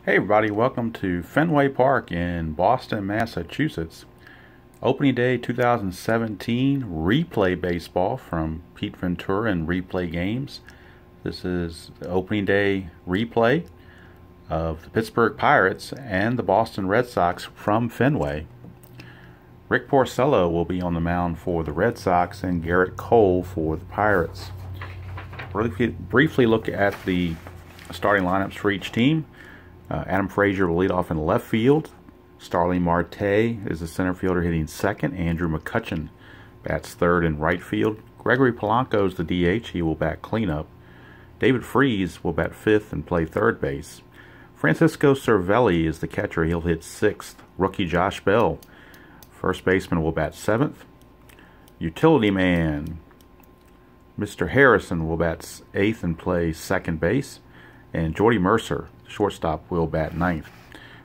Hey everybody, welcome to Fenway Park in Boston, Massachusetts. Opening day 2017 replay baseball from Pete Ventura and Replay Games. This is the opening day replay of the Pittsburgh Pirates and the Boston Red Sox from Fenway. Rick Porcello will be on the mound for the Red Sox and Garrett Cole for the Pirates. Briefly look at the starting lineups for each team. Adam Frazier will lead off in left field. Starling Marte is the center fielder hitting second. Andrew McCutchen bats third in right field. Gregory Polanco is the DH. He will bat cleanup. David Freese will bat fifth and play third base. Francisco Cervelli is the catcher. He'll hit sixth. Rookie Josh Bell, first baseman, will bat seventh. Utility man Mr. Harrison will bat eighth and play second base. And Jordy Mercer, shortstop, will bat ninth.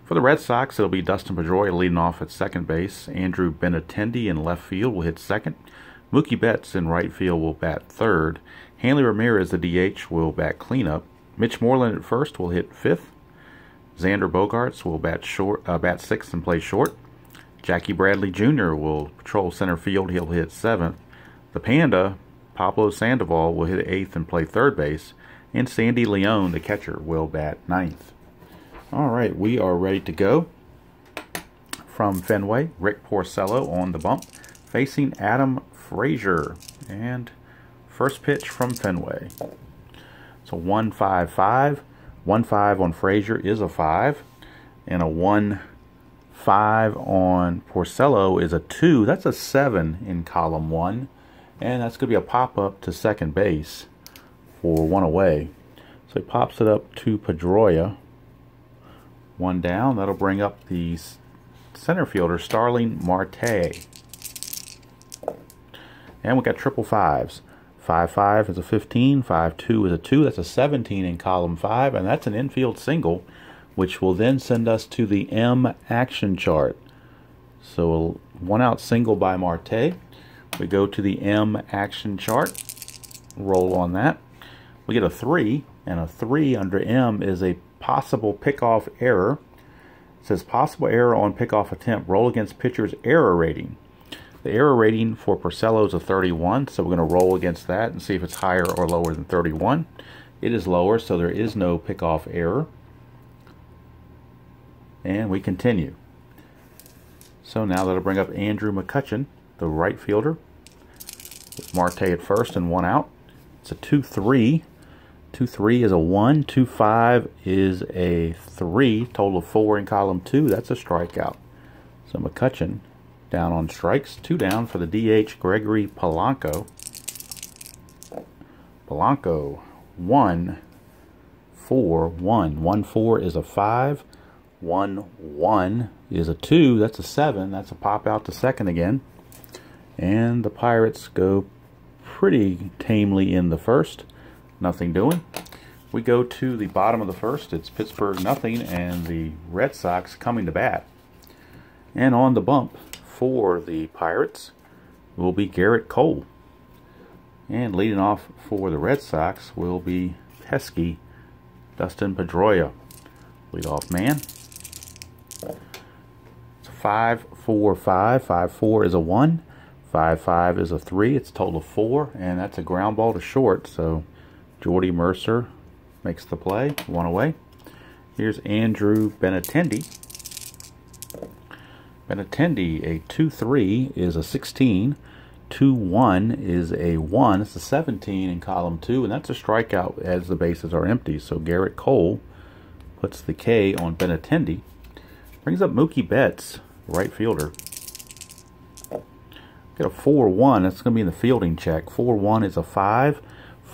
For the Red Sox, it'll be Dustin Pedroia leading off at second base. Andrew Benintendi in left field will hit second. Mookie Betts in right field will bat third. Hanley Ramirez, the DH, will bat cleanup. Mitch Moreland at first will hit fifth. Xander Bogaerts will bat sixth and play short. Jackie Bradley Jr. will patrol center field. He'll hit seventh. The Panda, Pablo Sandoval, will hit eighth and play third base. And Sandy Leone, the catcher, will bat ninth. All right, we are ready to go. From Fenway, Rick Porcello on the bump, facing Adam Frazier. And first pitch from Fenway. So 1-5-5. 1-5 on Frazier is a 5. And a 1-5 on Porcello is a 2. That's a 7 in column 1. And that's going to be a pop-up to second base for one away. So he pops it up to Pedroia. One down. That'll bring up the center fielder, Starling Marte. And we got triple fives. 5-5 is a 15. 5-2 is a 2. That's a 17 in column 5. And that's an infield single, which will then send us to the M action chart. So a one out single by Marte. We go to the M action chart. Roll on that. We get a 3, and a 3 under M is a possible pickoff error. It says possible error on pickoff attempt. Roll against pitcher's error rating. The error rating for Porcello is a 31, so we're going to roll against that and see if it's higher or lower than 31. It is lower, so there is no pickoff error. And we continue. So now that'll bring up Andrew McCutchen, the right fielder, with Marte at first and one out. It's a 2-3. 2-3 is a 1. 2-5 is a 3. Total of 4 in column 2. That's a strikeout. So McCutchen down on strikes. 2 down for the DH, Gregory Polanco. Polanco, 1-4-1. 1-4 is a 5. 1-1 is a 2. That's a 7. That's a pop out to second again. And the Pirates go pretty tamely in the first. Nothing doing. We go to the bottom of the first. It's Pittsburgh nothing and the Red Sox coming to bat. And on the bump for the Pirates will be Garrett Cole. And leading off for the Red Sox will be pesky Dustin Pedroia. Leadoff man. It's 5-4-5. 5-4 is a 1. 5-5 is a 3. It's a total of 4, and that's a ground ball to short. So Jordy Mercer makes the play. One away. Here's Andrew Benintendi. Benintendi, a 2-3 is a 16. 2-1 is a 1. It's a 17 in column 2, and that's a strikeout as the bases are empty. So Garrett Cole puts the K on Benintendi. Brings up Mookie Betts, right fielder. Get a 4-1. That's going to be in the fielding check. 4-1 is a 5.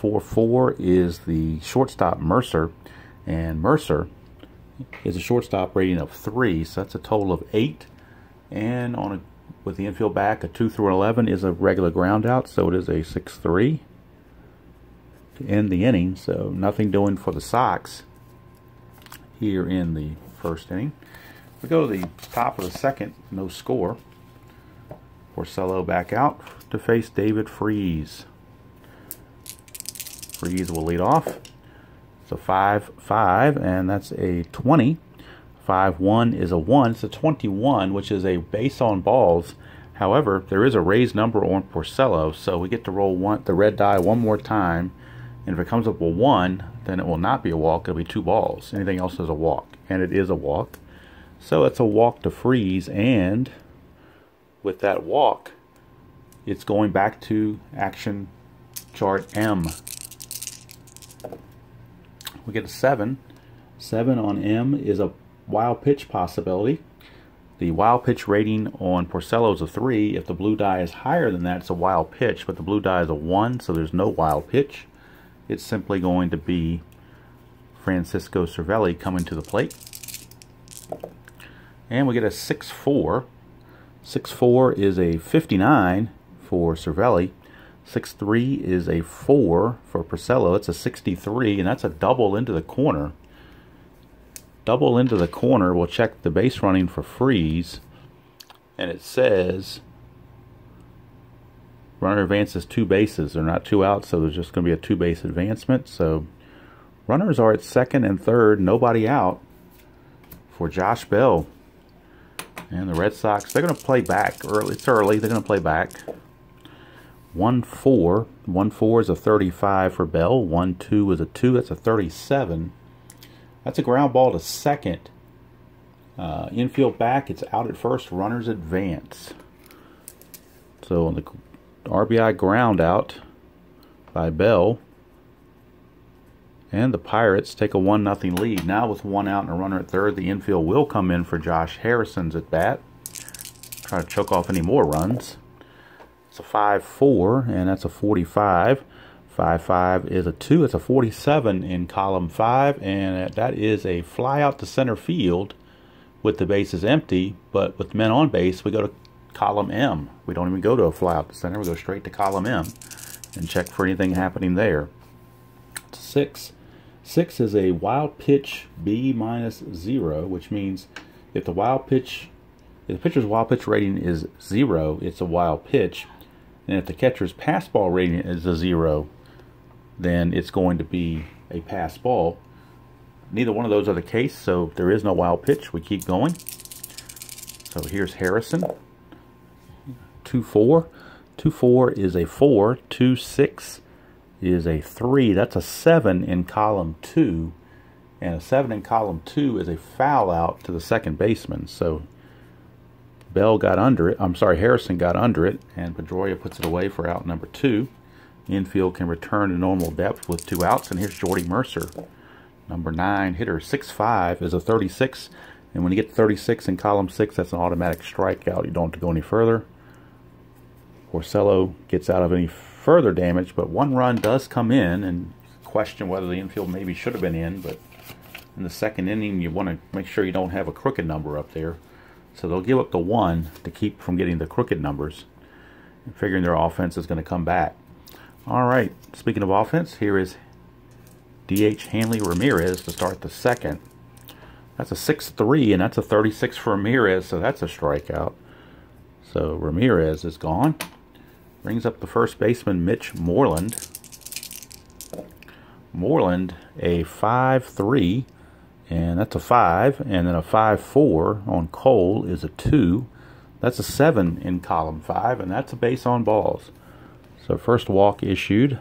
4-4 is the shortstop, Mercer. And Mercer is a shortstop rating of 3. So that's a total of 8. And with the infield back, a 2-11 is a regular ground out. So it is a 6-3 to end the inning. So nothing doing for the Sox here in the first inning. We go to the top of the second. No score. Porcello back out to face David Freese. Freese will lead off. It's a 5-5, and that's a 20. 5-1 is a 1. It's a 21, which is a base on balls. However, there is a raised number on Porcello, so we get to roll the red die one more time. And if it comes up with 1, then it will not be a walk. It'll be 2 balls. Anything else is a walk, and it is a walk. So it's a walk to freeze, and with that walk, it's going back to action chart M. We get a 7. 7 on M is a wild pitch possibility. The wild pitch rating on Porcello is a 3. If the blue die is higher than that, it's a wild pitch, but the blue die is a 1, so there's no wild pitch. It's simply going to be Francisco Cervelli coming to the plate. And we get a 6-4. 6-4 is a 59 for Cervelli. 6-3 is a 4 for Porcello. It's a 63, and that's a double into the corner. Double into the corner. We'll check the base running for freeze, and it says runner advances 2 bases. They're not 2 outs, so there's just going to be a 2-base advancement. So runners are at second and third, nobody out for Josh Bell. And the Red Sox, they're going to play back early. It's early. They're going to play back. 1-4. 1-4 is a 35 for Bell. 1-2 is a 2. That's a 37. That's a ground ball to second. Infield back. It's out at first. Runners advance. So on the RBI ground out by Bell. And the Pirates take a 1-0 lead. Now with 1 out and a runner at third, the infield will come in for Josh Harrison's at bat. Try to choke off any more runs. It's a 5-4, and that's a 45. 5-5 is a 2. It's a 47 in column 5, and that is a fly out to center field with the bases empty. But with men on base, we go to column M. We don't even go to a fly out to center. We go straight to column M and check for anything happening there. It's a 6. 6 is a wild pitch B-0, which means if the pitcher's wild pitch rating is 0, it's a wild pitch. And if the catcher's pass ball rating is a 0, then it's going to be a pass ball. Neither one of those are the case, so there is no wild pitch. We keep going. So here's Harrison. 2-4. 2-4 is a 4. 2-6 is a 3. That's a 7 in column 2. And a 7 in column 2 is a foul out to the second baseman. So Bell got under it. Harrison got under it, and Pedroia puts it away for out number 2. The infield can return to normal depth with 2 outs. And here's Jordy Mercer, number 9 hitter. 6-5 is a 36. And when you get 36 in column 6, that's an automatic strikeout. You don't have to go any further. Porcello gets out of any further damage, but 1 run does come in, and question whether the infield maybe should have been in, but in the second inning you want to make sure you don't have a crooked number up there. So they'll give up the 1 to keep from getting the crooked numbers, and figuring their offense is going to come back. Alright, speaking of offense, here is DH Hanley Ramirez to start the second. That's a 6-3, and that's a 36 for Ramirez, so that's a strikeout. So Ramirez is gone. Brings up the first baseman, Mitch Moreland. Moreland, a 5-3, and that's a 5. And then a 5-4 on Cole is a 2. That's a 7 in column 5, and that's a base on balls. So first walk issued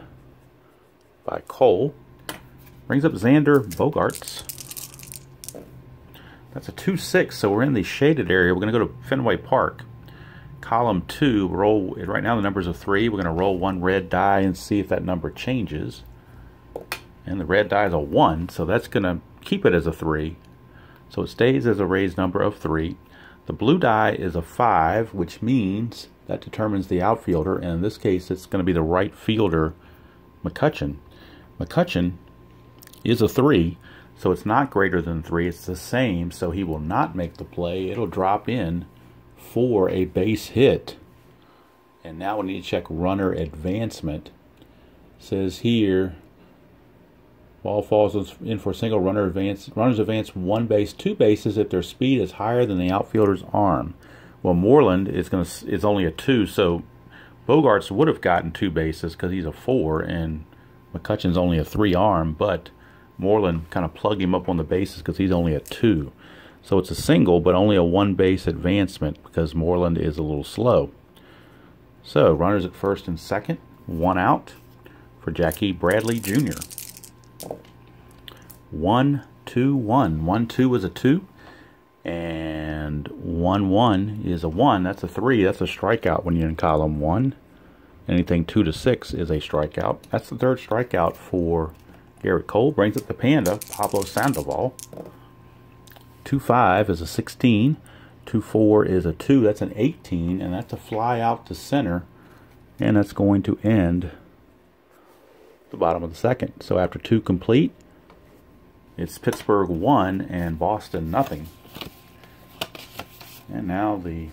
by Cole. Brings up Xander Bogaerts. That's a 2-6, so we're in the shaded area. We're going to go to Fenway Park. Column 2, roll. Right now the number's a 3. We're going to roll 1 red die and see if that number changes. And the red die is a 1, so that's going to keep it as a 3. So it stays as a raised number of 3. The blue die is a 5, which means that determines the outfielder, and in this case it's going to be the right fielder, McCutchen. McCutchen is a 3, so it's not greater than 3. It's the same, so he will not make the play. It'll drop in for a base hit. And now we need to check runner advancement. It says here, ball falls in for a single, runner advance. Runners advance 1 base, 2 bases if their speed is higher than the outfielder's arm. Well, Moreland is only a 2, so Bogaerts would have gotten 2 bases because he's a 4, and McCutchen's only a 3 arm, but Moreland kind of plugged him up on the bases because he's only a 2. So it's a single, but only a one base advancement because Moreland is a little slow. So runners at first and second, one out for Jackie Bradley Jr. 1, 2, 1. 1, 2 is a 2. And 1, 1 is a 1. That's a 3. That's a strikeout when you're in column 1. Anything 2 to 6 is a strikeout. That's the third strikeout for Garrett Cole. Brings up the Panda, Pablo Sandoval. 2, 5 is a 16. 2, 4 is a 2. That's an 18. And that's a fly out to center. And that's going to end the bottom of the second. So after 2 complete, it's Pittsburgh 1 and Boston nothing. And now the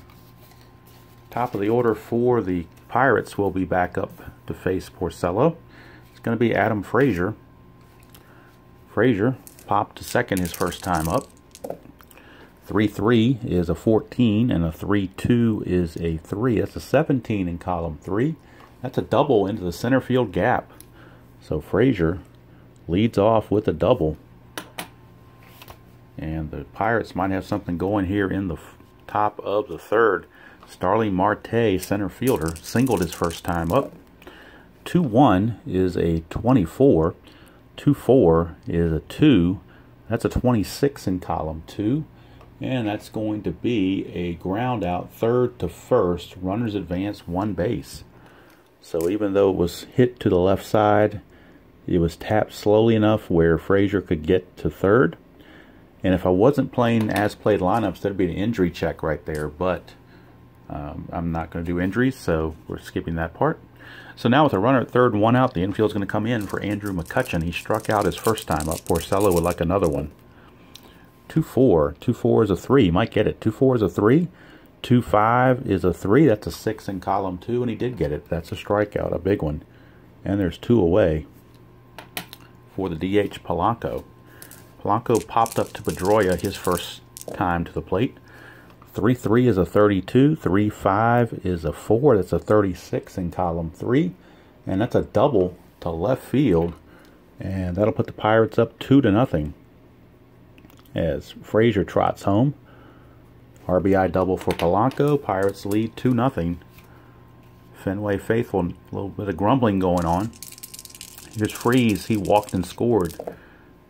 top of the order for the Pirates will be back up to face Porcello. It's going to be Adam Frazier. Frazier popped to second his first time up. 3-3 is a 14 and a 3-2 is a 3. That's a 17 in column 3. That's a double into the center field gap. So Frazier leads off with a double. And the Pirates might have something going here in the top of the third. Starling Marte, center fielder, singled his first time up. 2-1 is a 24. 2-4 is a 2. That's a 26 in column 2. And that's going to be a ground out, third to first. Runners advance one base. So even though it was hit to the left side, it was tapped slowly enough where Frazier could get to third. And if I wasn't playing as-played lineups, there'd be an injury check right there. But I'm not going to do injuries, so we're skipping that part. So now with a runner at third and one out, the infield's going to come in for Andrew McCutchen. He struck out his first time up. Porcello would like another one. 2-4. 2-4 is a 3. You might get it. 2-4 is a 3. 2-5 is a 3. That's a 6 in column 2, and he did get it. That's a strikeout, a big one. And there's 2 away for the DH Polanco. Polanco popped up to Pedroia his first time to the plate. 3-3 is a 32. 3-5 is a 4. That's a 36 in column 3. And that's a double to left field. And that'll put the Pirates up 2-0 as Frazier trots home. RBI double for Polanco. Pirates lead 2-0. Fenway faithful, a little bit of grumbling going on. Here's Freeze. He walked and scored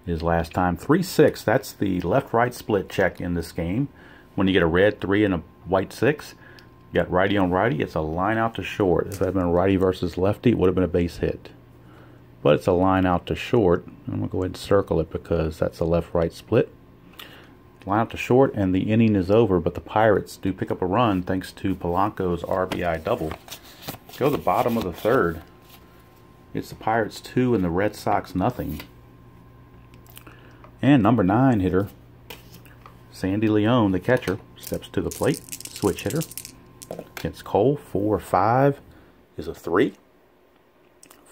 his last time. 3-6. That's the left-right split check in this game. When you get a red 3 and a white 6, you got righty on righty. It's a line out to short. If it had been a righty versus lefty, it would have been a base hit. But it's a line out to short. I'm going to go ahead and circle it because that's a left-right split. Line out to short, and the inning is over, but the Pirates do pick up a run thanks to Polanco's RBI double. Go to the bottom of the third. It's the Pirates 2 and the Red Sox nothing. And number 9 hitter, Sandy Leone, the catcher, steps to the plate. Switch hitter against Cole. 4-5 is a 3.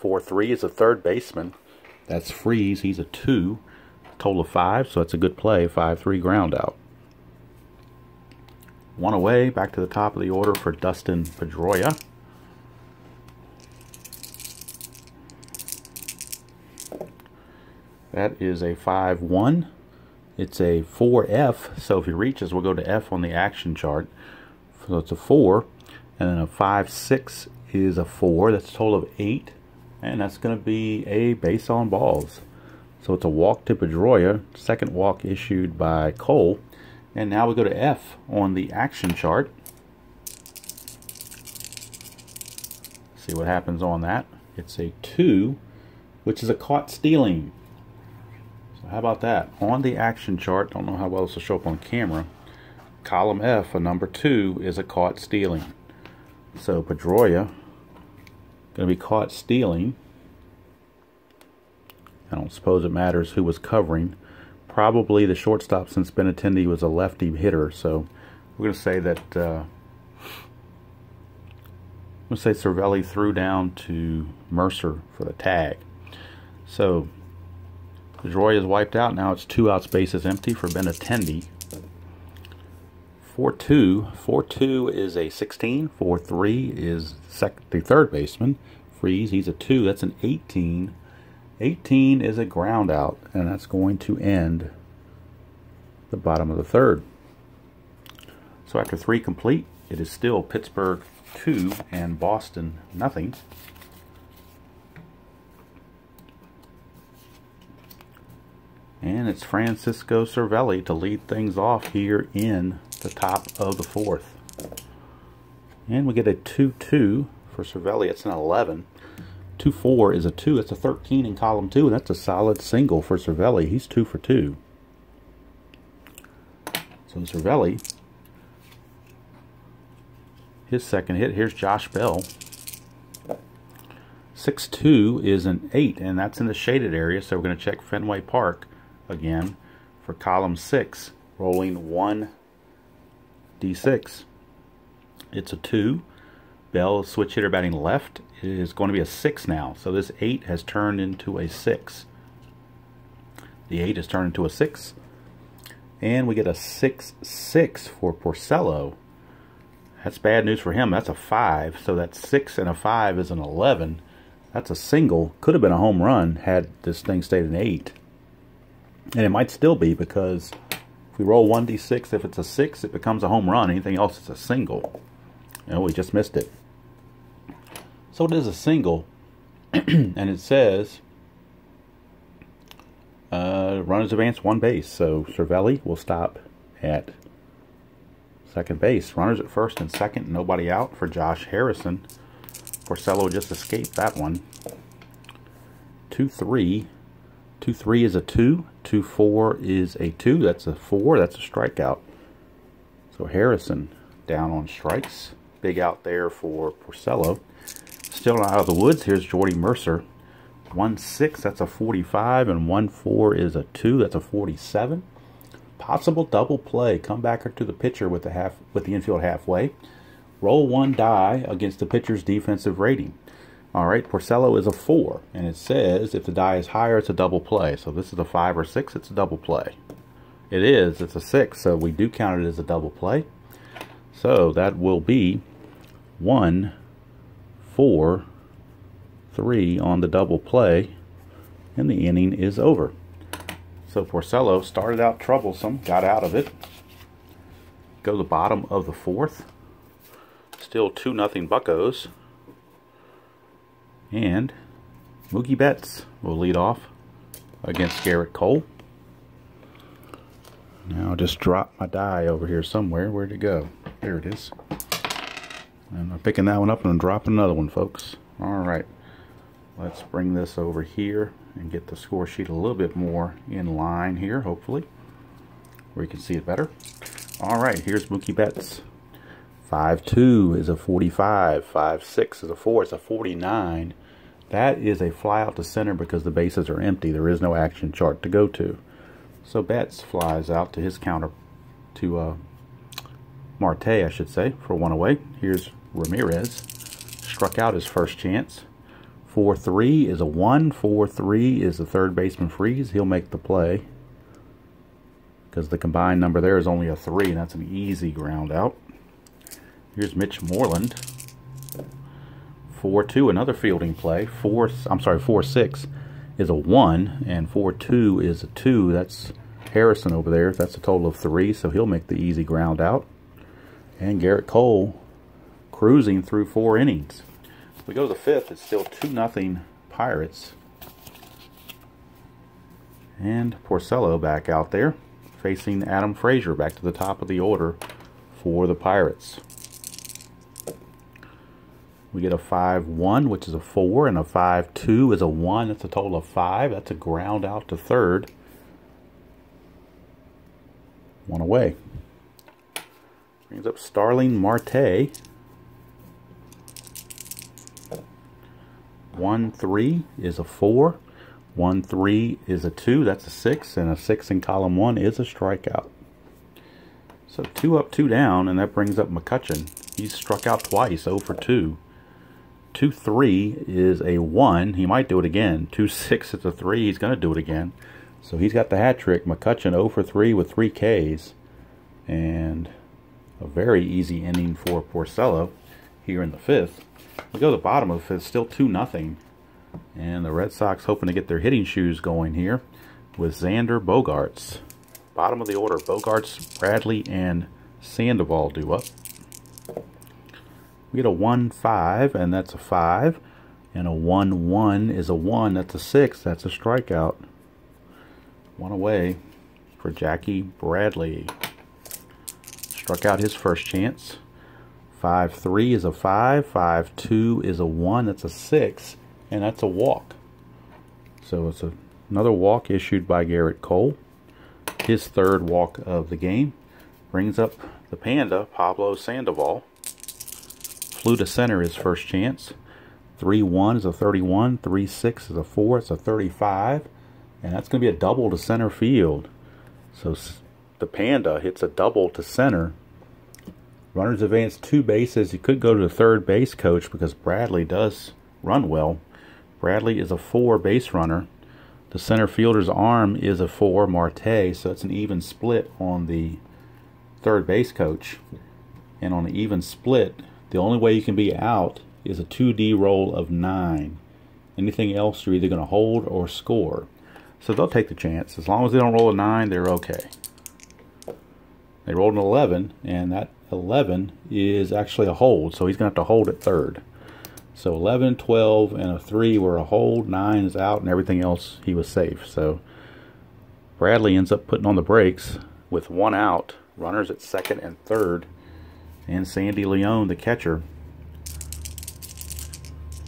4-3 is a third baseman. That's Freeze. He's a 2. Total of 5, so that's a good play. 5-3 ground out. 1 away. Back to the top of the order for Dustin Pedroia. That is a 5-1. It's a 4F, so if he reaches, we'll go to F on the action chart. So it's a 4, and then a 5-6 is a 4. That's a total of 8, and that's going to be a base on balls. So it's a walk to Pedroia, second walk issued by Cole, and now we go to F on the action chart. See what happens on that. It's a 2, which is a caught stealing. How about that? On the action chart, don't know how well this will show up on camera, column F, a number 2 is a caught stealing. So Pedroia going to be caught stealing. I don't suppose it matters who was covering. Probably the shortstop, since Benintendi was a lefty hitter. So we're going to say that Cervelli threw down to Mercer for the tag. So Pedroia is wiped out. Now it's 2 outs, bases empty for Benintendi. 4-2. 4-2 is a 16. 4-3 is the third baseman. Freeze, he's a 2. That's an 18. 18 is a ground out, and that's going to end the bottom of the third. So after 3 complete, it is still Pittsburgh 2 and Boston nothing. And it's Francisco Cervelli to lead things off here in the top of the fourth. And we get a 2-2 for Cervelli. It's an 11. 2-4 is a 2. It's a 13 in column 2, and that's a solid single for Cervelli. He's 2 for 2. So Cervelli, his second hit. Here's Josh Bell. 6-2 is an 8, and that's in the shaded area, so we're going to check Fenway Park again for column 6, rolling 1d6. It's a 2. Bell, switch hitter batting left, is going to be a 6 now. So this 8 has turned into a 6. The 8 has turned into a 6. And we get a 6-6 for Porcello. That's bad news for him. That's a 5. So that 6 and a 5 is an 11. That's a single. Could have been a home run had this thing stayed an 8. And it might still be, because if we roll 1d6, if it's a 6, it becomes a home run. Anything else is a single. You know, we just missed it. So it is a single. And it says runners advance 1 base. So Cervelli will stop at second base. Runners at first and second. Nobody out for Josh Harrison. Porcello just escaped that one. 2-3. 2-3 is a 2. 2-4 is a 2. That's a 4. That's a strikeout. So Harrison down on strikes. Big out there for Porcello. Still not out of the woods. Here's Jordy Mercer. 1-6. That's a 45. And 1-4 is a 2. That's a 47. Possible double play. Come back to the pitcher with the infield halfway. Roll 1 die against the pitcher's defensive rating. All right, Porcello is a 4, and it says if the die is higher, it's a double play. So this is a 5 or 6, it's a double play. It is, it's a 6, so we do count it as a double play. So that will be 1, 4, 3 on the double play, and the inning is over. So Porcello started out troublesome, got out of it. Go to the bottom of the fourth. Still 2-0 Buccos. And Mookie Betts will lead off against Garrett Cole. Now I'll just drop my die over here somewhere. Where'd it go? There it is. And I'm picking that one up and I'm dropping another one, folks. Alright. Let's bring this over here and get the score sheet a little bit more in line here, hopefully, where you can see it better. Alright, here's Mookie Betts. 5-2 is a 45. 5-6 is a 4. It's a 49. That is a fly out to center because the bases are empty. There is no action chart to go to. So Betts flies out to his counter to Marte, I should say, for 1 away. Here's Ramirez. Struck out his first chance. 4-3 is a 1. 4-3 is the third baseman freeze. He'll make the play because the combined number there is only a 3, and that's an easy ground out. Here's Mitch Moreland. 4-2, another fielding play. 4-6 is a 1, and 4-2 is a 2. That's Harrison over there. That's a total of 3, so he'll make the easy ground out. And Garrett Cole cruising through 4 innings. We go to the 5th. It's still 2-0 Pirates. And Porcello back out there, facing Adam Frazier, back to the top of the order for the Pirates. We get a 5-1, which is a 4, and a 5-2 is a 1. That's a total of 5. That's a ground out to third. 1 away. Brings up Starling Marte. 1-3 is a 4. 1-3 is a 2. That's a 6, and a 6 in column 1 is a strikeout. So 2 up, 2 down, and that brings up McCutchen. He's struck out twice, 0 for 2. 2-3 is a 1. He might do it again. 2-6 is a 3. He's going to do it again. So he's got the hat trick. McCutchen 0 for 3 with 3 Ks. And a very easy inning for Porcello here in the 5th. We go to the bottom of the 5th. Still 2-0. And the Red Sox hoping to get their hitting shoes going here with Xander Bogaerts. Bottom of the order, Bogarts, Bradley, and Sandoval due up. We get a 1-5, and that's a 5. And a 1-1 is a 1, that's a 6, that's a strikeout. One away for Jackie Bradley. Struck out his first chance. 5-3 is a 5, 5-2 is a 1, that's a 6, and that's a walk. So it's another walk issued by Garrett Cole. His third walk of the game. Brings up the Panda, Pablo Sandoval. Flew to center his first chance. 3-1 is a 31, 3-6 is a 4, it's a 35, and that's going to be a double to center field. So the Panda hits a double to center. Runners advance 2 bases. You could go to the third base coach because Bradley does run well. Bradley is a 4 base runner. The center fielder's arm is a 4, Marte, so it's an even split on the third base coach. And on an even split, the only way you can be out is a 2D roll of 9. Anything else, you're either going to hold or score. So they'll take the chance. As long as they don't roll a 9, they're okay. They rolled an 11, and that 11 is actually a hold, so he's going to have to hold at third. So 11, 12, and a 3 were a hold, 9 is out, and everything else he was safe. So Bradley ends up putting on the brakes with 1 out, runners at second and third, and Sandy Leone, the catcher.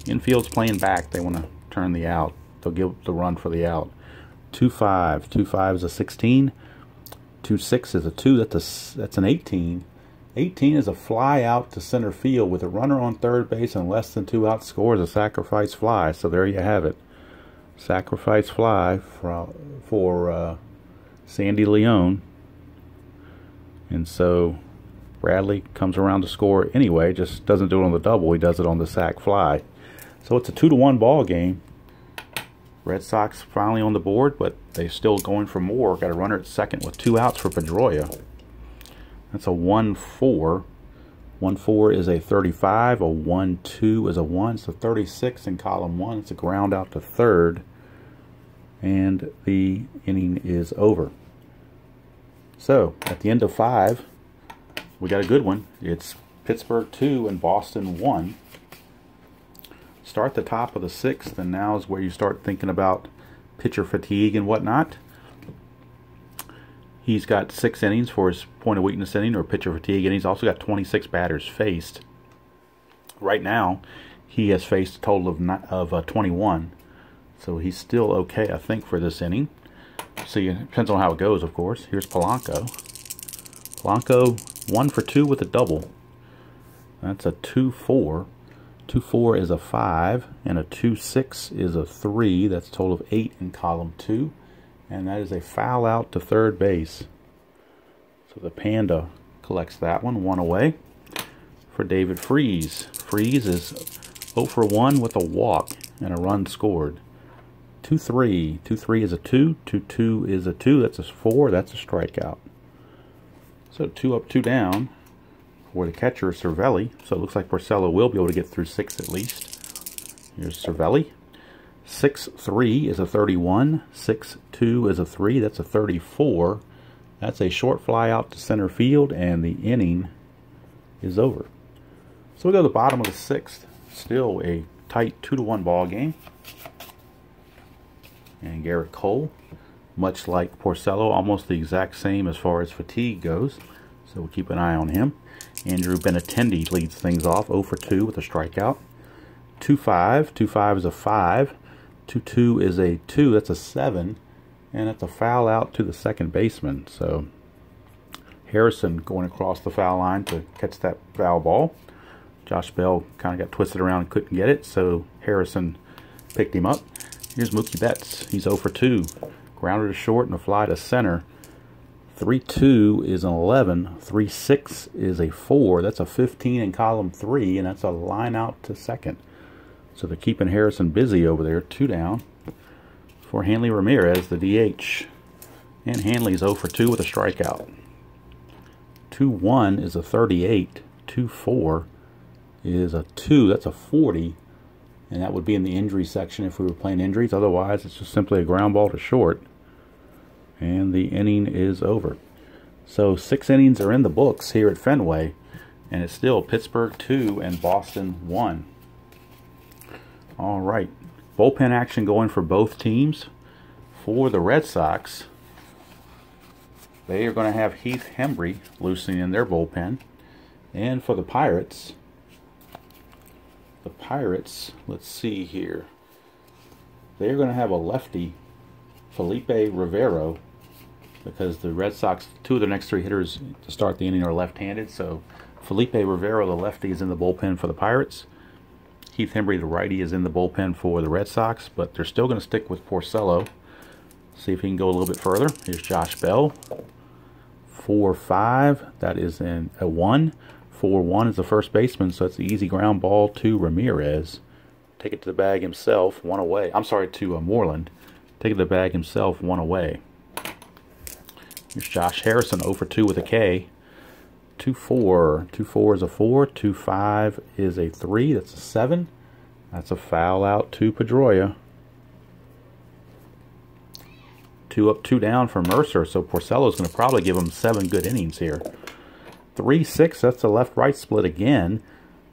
Infield's playing back. They want to turn the out. They'll give the run for the out. 2-5. 2-5 is a 16. 2-6 is a 2. That's an 18. 18 is a fly out to center field with a runner on third base and less than 2 outs, scores a sacrifice fly. So there you have it. Sacrifice fly for Sandy Leone. And so Bradley comes around to score anyway. Just doesn't do it on the double. He does it on the sac fly. So it's a 2-1 ball game. Red Sox finally on the board, but they're still going for more. Got a runner at second with 2 outs for Pedroia. That's a 1-4. 1-4 is a 35. A 1-2 is a 1. It's a 36 in column 1. It's a ground out to third. And the inning is over. So at the end of 5, we got a good one. It's Pittsburgh 2 and Boston 1. Start the top of the 6th, and now is where you start thinking about pitcher fatigue and whatnot. He's got 6 innings for his point of weakness inning or pitcher fatigue, and he's also got 26 batters faced. Right now, he has faced a total of 21, so he's still okay, I think, for this inning. See, it depends on how it goes, of course. Here's Polanco. Polanco 1 for 2 with a double. That's a 2-4. 2-4 is a 5, and a 2-6 is a 3. That's a total of 8 in column 2. And that is a foul out to third base. So the Panda collects that one. 1 away for David Freese. Freese is 0 for 1 with a walk and a run scored. 2-3. 2-3 is a 2. 2-2 is a 2. That's a 4. That's a strikeout. So 2 up, 2 down for the catcher, Cervelli. So it looks like Porcello will be able to get through 6 at least. Here's Cervelli. 6-3 is a 31. 6-2 is a 3. That's a 34. That's a short fly out to center field, and the inning is over. So we go to the bottom of the 6th. Still a tight 2-1 ball game. And Garrett Cole, much like Porcello, almost the exact same as far as fatigue goes. So we'll keep an eye on him. Andrew Benintendi leads things off, 0 for 2 with a strikeout. 2-5. 2-5 is a 5. 2-2 is a 2. That's a 7. And that's a foul out to the second baseman. So Harrison going across the foul line to catch that foul ball. Josh Bell kind of got twisted around and couldn't get it, so Harrison picked him up. Here's Mookie Betts. He's 0 for 2. Grounded to short and a fly to center. 3-2 is an 11. 3-6 is a 4. That's a 15 in column 3, and that's a line out to second. So they're keeping Harrison busy over there. 2 down for Hanley Ramirez, the DH. And Hanley's 0 for 2 with a strikeout. 2-1 is a 38. 2-4 is a 2. That's a 40. And that would be in the injury section if we were playing injuries. Otherwise, it's just simply a ground ball to short. And the inning is over. So 6 innings are in the books here at Fenway, and it's still Pittsburgh 2 and Boston 1. All right, bullpen action going for both teams. For the Red Sox, they are going to have Heath Hembree loosening in their bullpen. And for the Pirates, let's see here, they're going to have a lefty, Felipe Rivero, because the Red Sox, 2 of their next 3 hitters to start the inning are left-handed. So Felipe Rivero, the lefty, is in the bullpen for the Pirates. Heath Hembree, the righty, is in the bullpen for the Red Sox, but they're still going to stick with Porcello. See if he can go a little bit further. Here's Josh Bell. 4-5, that is in a 1. 4-1 is the first baseman, so it's the easy ground ball to Ramirez. Take it to the bag himself, 1 away. I'm sorry, to Moreland. Take it to the bag himself, 1 away. Here's Josh Harrison, 0-for-2 with a K. 2-4. 2-4 is a 4. 2-5 is a 3. That's a 7. That's a foul out to Pedroia. 2 up, 2 down for Mercer. So Porcello's going to probably give him 7 good innings here. 3-6. That's a left-right split again.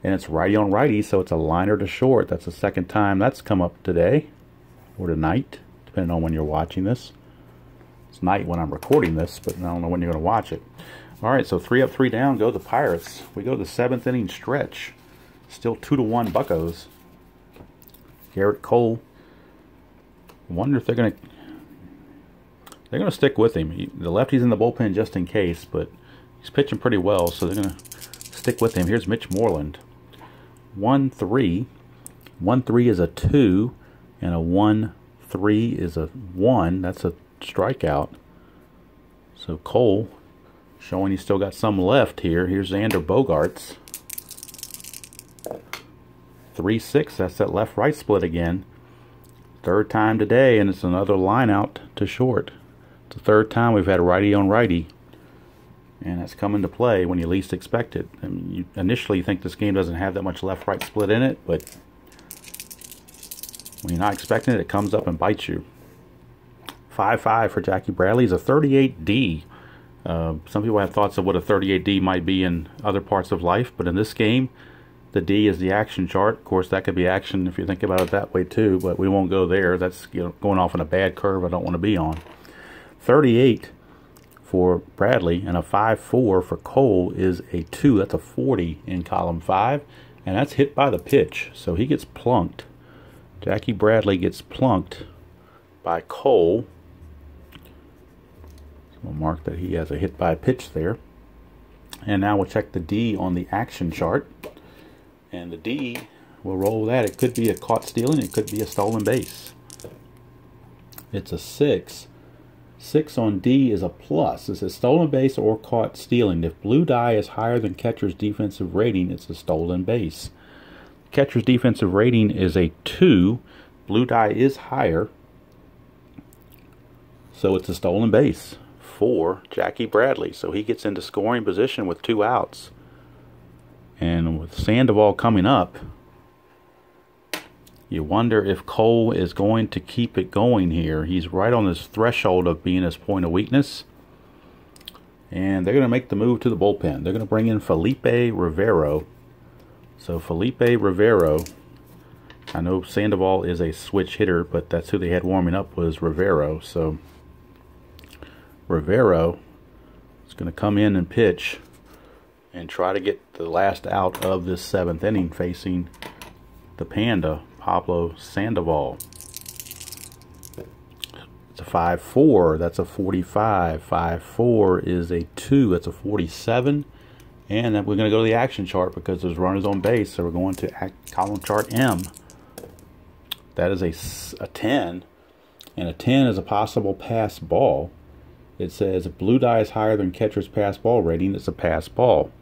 And it's righty on righty, so it's a liner to short. That's the second time that's come up today. Or tonight, depending on when you're watching this. It's night when I'm recording this, but I don't know when you're going to watch it. All right, so 3 up, 3 down go the Pirates. We go to the 7th inning stretch. Still 2-1 Buccos. Garrett Cole. Wonder if they're going to stick with him. The lefty's in the bullpen just in case, but he's pitching pretty well, so they're going to stick with him. Here's Mitch Moreland. 1-3. 1-3 is a 2, and a 1-3 is a 1. That's a strikeout. So Cole showing he's still got some left here. Here's Xander Bogaerts. 3-6. That's that left-right split again. 3rd time today, and it's another line out to short. It's the 3rd time we've had righty on righty, and that's come into play when you least expect it. I mean, you initially think this game doesn't have that much left-right split in it, but when you're not expecting it, it comes up and bites you. 5-5 for Jackie Bradley. He's a 38D. Some people have thoughts of what a 38D might be in other parts of life, but in this game, the D is the action chart. Of course, that could be action if you think about it that way too, but we won't go there. That's, you know, going off on a bad curve I don't want to be on. 38 for Bradley and a 5-4 for Cole is a 2. That's a 40 in column 5, and that's hit by the pitch, so he gets plunked. Jackie Bradley gets plunked by Cole. We'll mark that he has a hit by pitch there. And now we'll check the D on the action chart. And the D, we'll roll that. It could be a caught stealing. It could be a stolen base. It's a 6. 6 on D is a plus. It says stolen base or caught stealing. If blue die is higher than catcher's defensive rating, it's a stolen base. Catcher's defensive rating is a 2. Blue die is higher, so it's a stolen base for Jackie Bradley. So he gets into scoring position with 2 outs. And with Sandoval coming up, you wonder if Cole is going to keep it going here. He's right on this threshold of being his point of weakness. And they're going to make the move to the bullpen. They're going to bring in Felipe Rivero. So Felipe Rivero, I know Sandoval is a switch hitter, but that's who they had warming up was Rivero. So Rivero is going to come in and pitch and try to get the last out of this 7th inning facing the Panda, Pablo Sandoval. It's a 5-4. That's a 45. 5-4 is a 2. That's a 47. And then we're going to go to the action chart because there's runners on base, so we're going to column chart M. That is a 10, and a 10 is a possible pass ball. It says if blue die is higher than catcher's pass ball rating, it's a pass ball.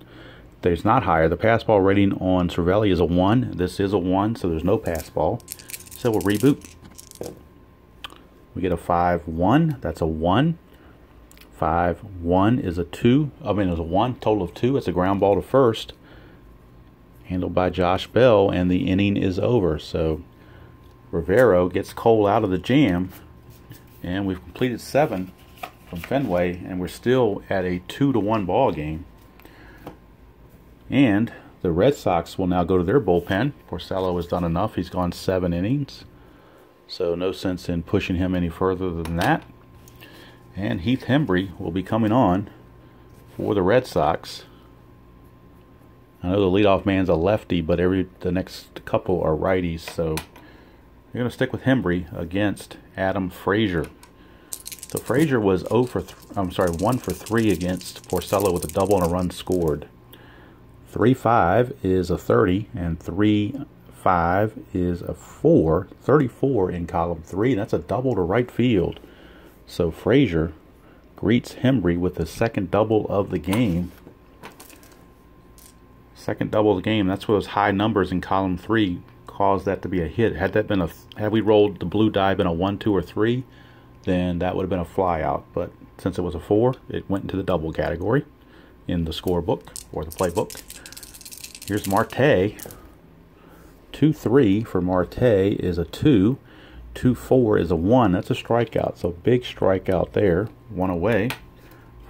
If it's not higher, the pass ball rating on Cervelli is a 1. This is a 1, so there's no pass ball. So we'll reboot. We get a 5-1. That's a 1. 5-1 is a 2. I mean, it's a 1. Total of 2. It's a ground ball to first. Handled by Josh Bell, and the inning is over. So Rivero gets Cole out of the jam, and we've completed 7 from Fenway, and we're still at a 2-1 ball game. And the Red Sox will now go to their bullpen. Porcello has done enough. He's gone 7 innings. So no sense in pushing him any further than that. And Heath Hembree will be coming on for the Red Sox. I know the leadoff man's a lefty, but the next couple are righties. So you're going to stick with Hembree against Adam Frazier. So Frazier was 1 for 3 against Porcello with a double and a run scored. 3-5 is a 30, and 3-5 is a 4. 34 in column 3. That's a double to right field. So Frazier greets Hembree with the second double of the game. Second double of the game. That's what those high numbers in column 3 caused that to be a hit. Had we rolled the blue die been a 1, 2, or 3, then that would have been a fly out. But since it was a 4, it went into the double category in the scorebook or the playbook. Here's Marte. 2-3 for Marte is a 2. 2-4 is a 1. That's a strikeout. So big strikeout there. 1 away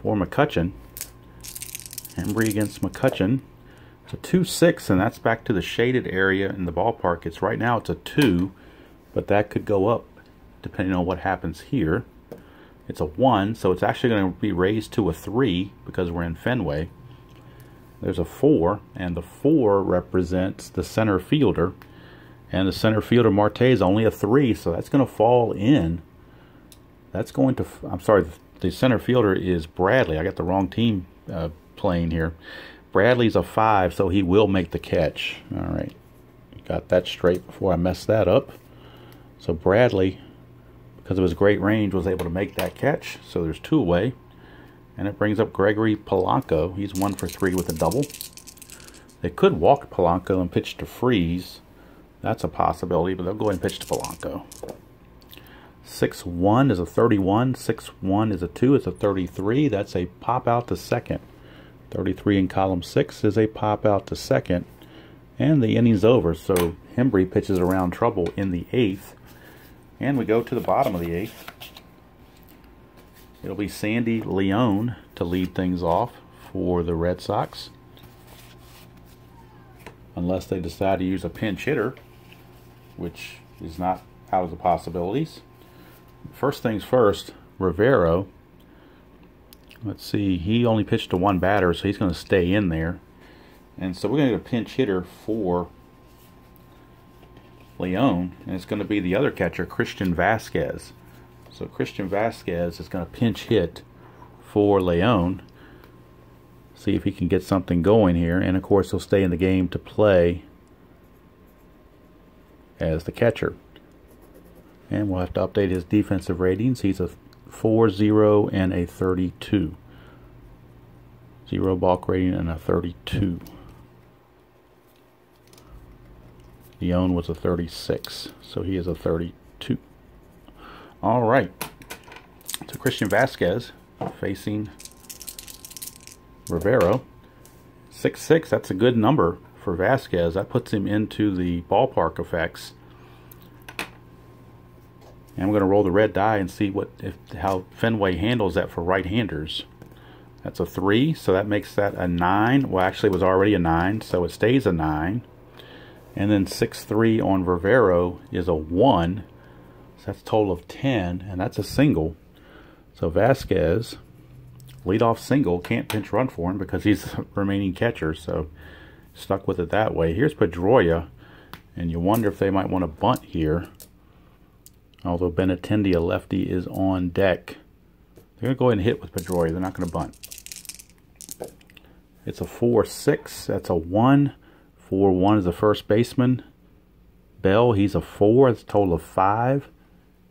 for McCutchen. Hembree against McCutchen. It's a 2-6, and that's back to the shaded area in the ballpark. It's right now it's a 2, but that could go up depending on what happens here. It's a 1, so it's actually going to be raised to a 3 because we're in Fenway. There's a 4, and the 4 represents the center fielder. And the center fielder, Marte, is only a 3, so that's going to fall in. That's going to, I'm sorry, the center fielder is Bradley. I got the wrong team playing here. Bradley's a 5, so he will make the catch. All right. Got that straight before I messed that up. So Bradley, because of his great range, was able to make that catch. So there's 2 away. And it brings up Gregory Polanco. He's 1 for 3 with a double. They could walk Polanco and pitch to Freeze. That's a possibility, but they'll go ahead and pitch to Polanco. 6-1 is a 31. 6-1 is a 2. It's a 33. That's a pop out to second. 33 in column 6 is a pop out to second. And the inning's over, so Hembree pitches around trouble in the 8th. And we go to the bottom of the 8th. It'll be Sandy Leone to lead things off for the Red Sox. Unless they decide to use a pinch hitter, which is not out of the possibilities. First things first, Rivero. Let's see, he only pitched to 1 batter, so he's going to stay in there. And so we're going to get a pinch hitter for Leone, and it's going to be the other catcher, Christian Vasquez. So Christian Vasquez is going to pinch hit for Leone. See if he can get something going here. And of course he'll stay in the game to play as the catcher. And we'll have to update his defensive ratings. He's a 4-0 and a 32. 0 balk rating and a 32. Leone was a 36, so he is a 32. All right. So Christian Vasquez facing Rivero. 6-6, that's a good number for Vasquez. That puts him into the ballpark effects. And I'm going to roll the red die and see how Fenway handles that for right-handers. That's a 3, so that makes that a 9. Well, actually it was already a 9, so it stays a 9. And then 6-3 on Rivero is a 1. So that's a total of 10, and that's a single. So Vasquez, leadoff single, can't pinch run for him because he's the remaining catcher, so stuck with it that way. Here's Pedroia, and you wonder if they might want to bunt here. Although Benintendi, a lefty, is on deck. They're going to go ahead and hit with Pedroia. They're not going to bunt. It's a 4-6. That's a 1. 4-1 is the first baseman. Bell, he's a 4. It's a total of 5.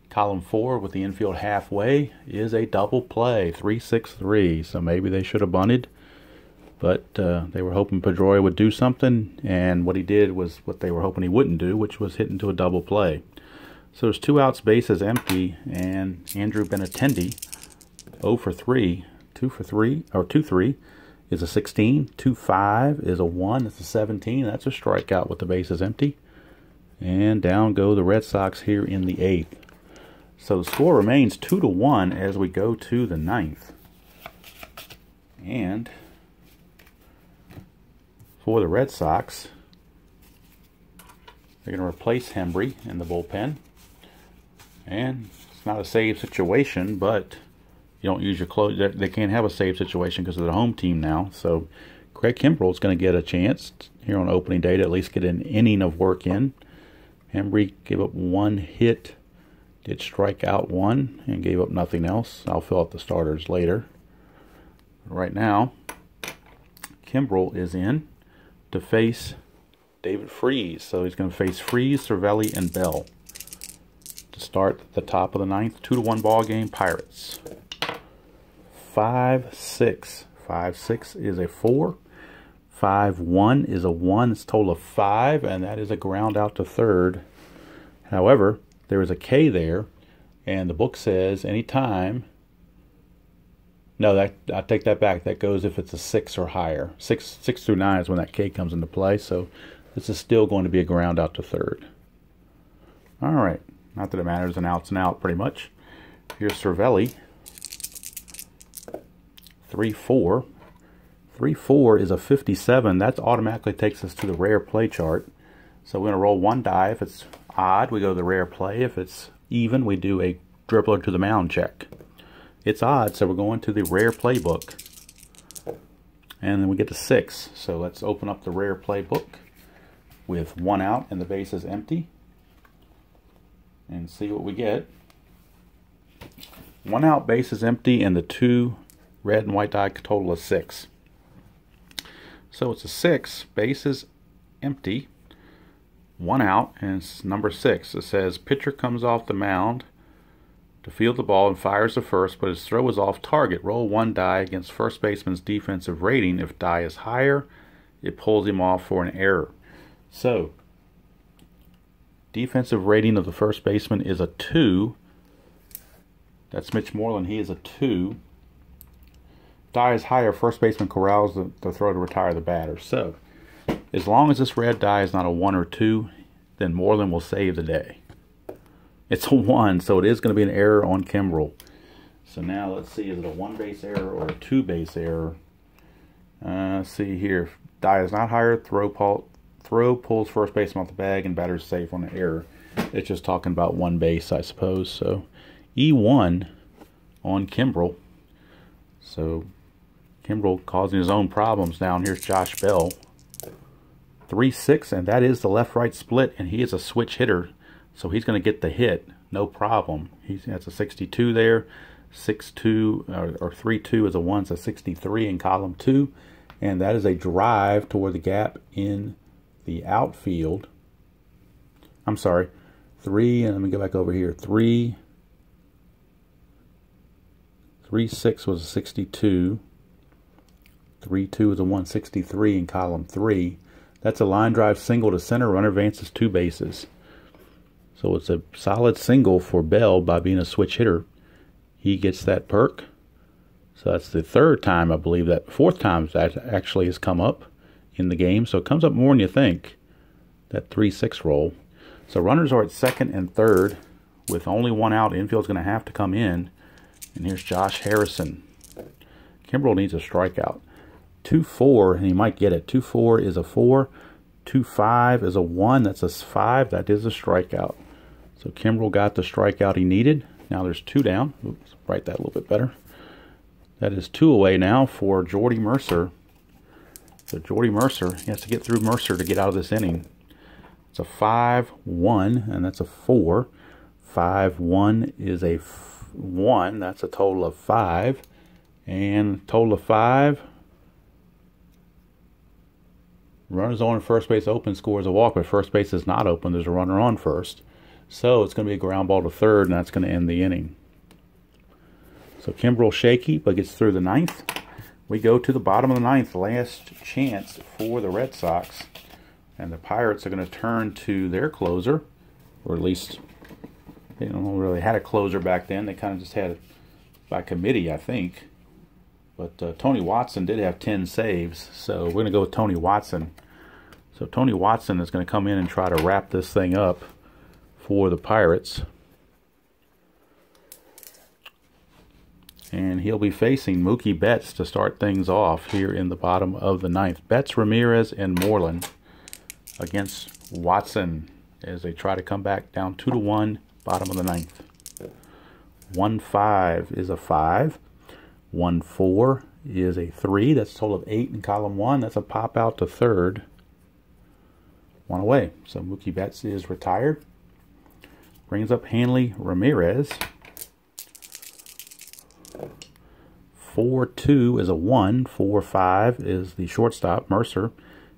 Column 4 with the infield halfway is a double play, 3-6-3. So maybe they should have bunted, but they were hoping Pedroia would do something, and what he did was what they were hoping he wouldn't do, which was hit into a double play. So there's 2 outs, bases empty, and Andrew Benintendi, 0 for 3, 2 for 3, or 2-3 is a 16. 2-5 is a 1. It's a 17. That's a strikeout with the bases empty. And down go the Red Sox here in the 8th. So the score remains 2-1 as we go to the 9th. And for the Red Sox, they're going to replace Hembree in the bullpen. And it's not a save situation, but you don't use your close. They can't have a save situation because of the home team now. So Craig Kimbrell is going to get a chance here on opening day to at least get an inning of work in. Hembree gave up 1 hit, did strike out 1, and gave up nothing else. I'll fill out the starters later. Right now, Kimbrell is in to face David Freese. So he's going to face Freese, Cervelli, and Bell to start at the top of the 9th. 2-1 ball game, Pirates. 5-6. 5-6 is a 4. 5-1 is a 1. It's a total of 5, and that is a ground out to third. However, there is a K there, and the book says anytime. No, I take that back. That goes if it's a 6 or higher. 6 through 9 is when that K comes into play. So this is still going to be a ground out to third. All right. Not that it matters. An out's an out, pretty much. Here's Cervelli. 3-4. 3-4 is a 57. That automatically takes us to the rare play chart. So we're going to roll 1 die. If it's odd, we go to the rare play. If it's even, we do a dribbler to the mound check. It's odd, so we're going to the rare playbook. And then we get to 6. So let's open up the rare playbook with 1 out and the base is empty. And see what we get. 1 out, base is empty, and the 2 red and white die total of 6. So it's a 6, base is empty, 1 out, and it's number 6. It says pitcher comes off the mound to field the ball and fires to first, but his throw is off target. Roll 1 die against first baseman's defensive rating. If die is higher, it pulls him off for an error. So, defensive rating of the first baseman is a 2. That's Mitch Moreland. He is a 2. Die is higher, first baseman corrals the throw to retire the batter. So, as long as this red die is not a 1 or 2, then Moreland will save the day. It's a 1, so it is going to be an error on Kimbrell. So now let's see, is it a 1 base error or a 2 base error? Let's see here. If die is not higher, throw pulls first baseman off the bag, and batter's safe on the error. It's just talking about 1 base, I suppose. So E1 on Kimbrell. So Kimbrell causing his own problems down. Here's Josh Bell. 3-6, and that is the left-right split, and he is a switch hitter. So he's going to get the hit, no problem. That's a 62 there. 6-2 or 3-2 is a 1, so 63 in column 2. And that is a drive toward the gap in the outfield. I'm sorry. 3, and let me go back over here. 3-6 was a 62. 3-2 is a 163 in column 3. That's a line drive single to center. Runner advances 2 bases. So it's a solid single for Bell by being a switch hitter. He gets that perk. So that's the 3rd time, I believe, that 4th time that actually has come up in the game. So it comes up more than you think, that 3-6 roll. So runners are at 2nd and 3rd with only 1 out. Infield's going to have to come in. And here's Josh Harrison. Kimbrell needs a strikeout. 2-4, and he might get it. 2-4 is a 4. 2-5 is a 1. That's a 5. That is a strikeout. So Kimbrell got the strikeout he needed. Now there's 2 down. Oops, write that a little bit better. That is 2 away now for Jordy Mercer. So Jordy Mercer, he has to get through Mercer to get out of this inning. It's a 5-1, and that's a 4. 5-1 is a 1. That's a total of 5. And total of 5. Runners on first base open, scores a walk, but first base is not open. There's a runner on first. So it's going to be a ground ball to third, and that's going to end the inning. So Kimbrell shaky, but gets through the 9th. We go to the bottom of the 9th, last chance for the Red Sox. And the Pirates are going to turn to their closer, or at least they don't really had a closer back then. They kind of just had it by committee, I think. But Tony Watson did have 10 saves, so we're going to go with Tony Watson. So Tony Watson is going to come in and try to wrap this thing up for the Pirates. And he'll be facing Mookie Betts to start things off here in the bottom of the ninth. Betts, Ramirez, and Moreland against Watson as they try to come back down 2-1, bottom of the ninth. 1-5 is a 5. 1-4 is a 3. That's a total of 8 in column 1. That's a pop out to third. 1 away. So Mookie Betts is retired. Brings up Hanley Ramirez. 4-2 is a 1. 4-5 is the shortstop, Mercer.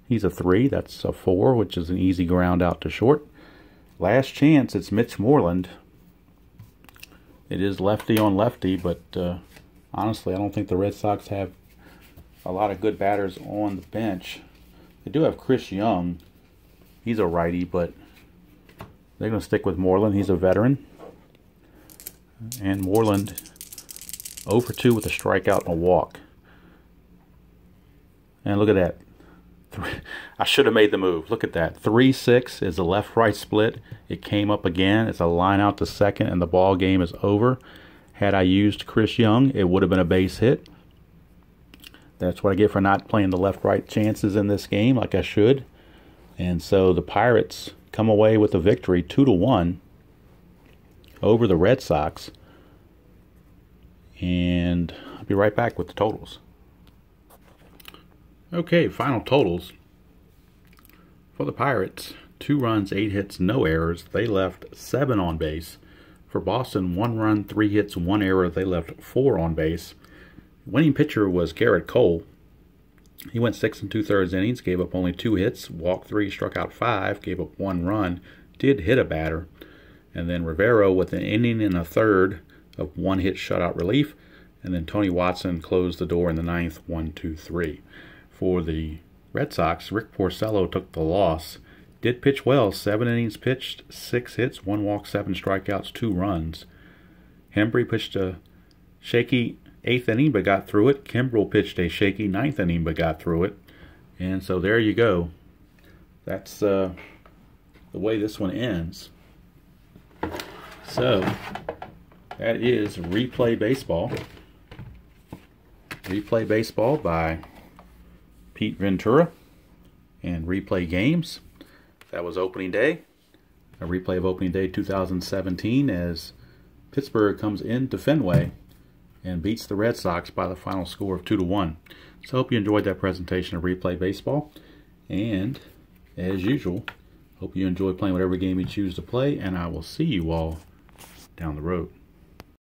He's a 3. That's a 4, which is an easy ground out to short. Last chance, it's Mitch Moreland. It is lefty on lefty, but honestly, I don't think the Red Sox have a lot of good batters on the bench. They do have Chris Young. He's a righty, but they're going to stick with Moreland. He's a veteran. And Moreland 0-for-2 with a strikeout and a walk. And look at that. I should have made the move. Look at that. 3-6 is a left-right split. It came up again. It's a line out to second, and the ball game is over. Had I used Chris Young, it would have been a base hit. That's what I get for not playing the left-right chances in this game like I should. And so the Pirates come away with a victory 2-1 over the Red Sox. And I'll be right back with the totals. Okay, final totals. For the Pirates, 2 runs, 8 hits, no errors. They left 7 on base. For Boston, 1 run, 3 hits, 1 error. They left 4 on base. Winning pitcher was Garrett Cole. He went 6 2/3 innings, gave up only 2 hits, walked 3, struck out 5, gave up 1 run, did hit a batter. And then Rivero with an inning and a third of 1 hit shutout relief. And then Tony Watson closed the door in the ninth, 1-2-3. For the Red Sox, Rick Porcello took the loss. Did pitch well, 7 innings pitched, 6 hits, 1 walk, 7 strikeouts, 2 runs. Hembree pitched a shaky 8th inning but got through it. Kimbrel pitched a shaky 9th inning but got through it. And so there you go. That's the way this one ends. So that is Replay Baseball. Replay Baseball by Pete Ventura and Replay Games. That was opening day. A replay of opening day 2017 as Pittsburgh comes into Fenway and beats the Red Sox by the final score of 2-1. So I hope you enjoyed that presentation of Replay Baseball. And as usual, hope you enjoy playing whatever game you choose to play, and I will see you all down the road.